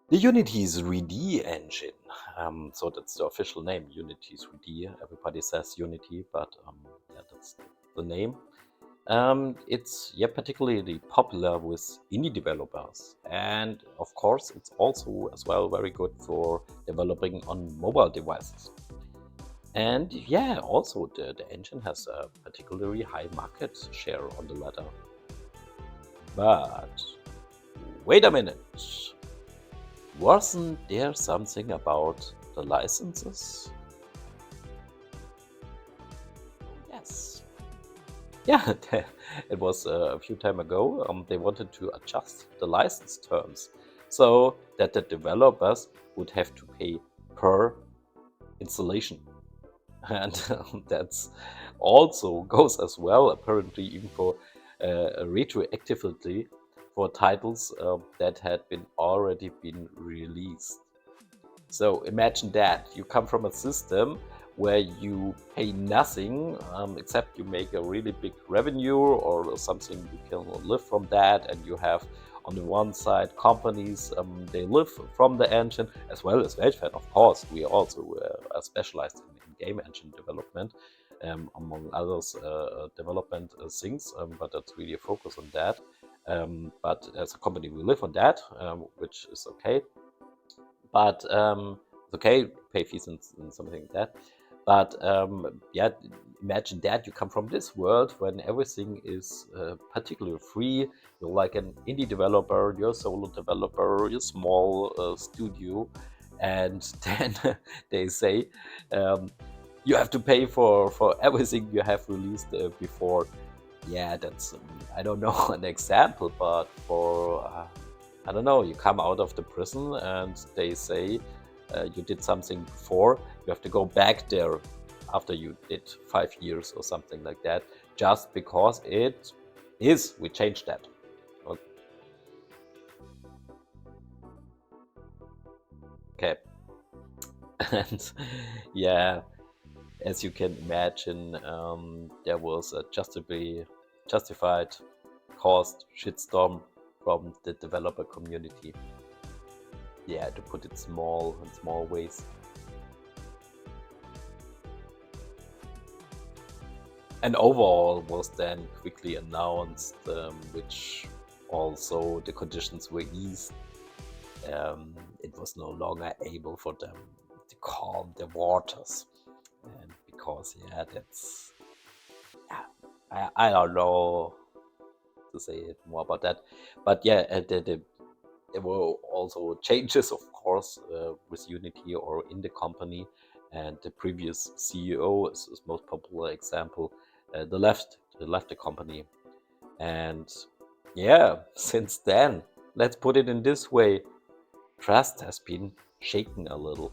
The Unity 3D engine. So that's the official name, Unity 3D. Everybody says Unity, but yeah, that's the name. It's particularly popular with indie developers, and of course, it's also as well very good for developing on mobile devices. And also the engine has a particularly high market share on the ladder. But wait a minute. Wasn't there something about the licenses? Yes. Yeah, it was a few time ago. They wanted to adjust the license terms so that the developers would have to pay per installation. And that's also goes as well, apparently, even for retroactively for titles that had been already been released. So imagine that you come from a system where you pay nothing except you make a really big revenue or something, you can live from that, and you have on the one side companies, they live from the engine, as well as Weltfan, of course. We also are specialized in game engine development, among others development things, but that's really a focus on that. But as a company, we live on that, which is okay. But it's okay, pay fees and something like that. But imagine that you come from this world when everything is particularly free. You're like an indie developer, you're a solo developer, you're a small studio, and then they say you have to pay for everything you have released before. Yeah, that's I don't know an example, but for I don't know, you come out of the prison and they say you did something before, you have to go back there after you did 5 years or something like that, just because it is. We changed that. Okay, and yeah, as you can imagine, there was a justified caused shitstorm from the developer community. Yeah, to put it small in small ways. And overall was then quickly announced, which also the conditions were eased. It was no longer able for them to calm the waters, and because that's I don't know to say it more about that, but there were also changes, of course, with Unity or in the company, and the previous CEO is most popular example. They left the company, and since then, let's put it in this way, trust has been shaken a little.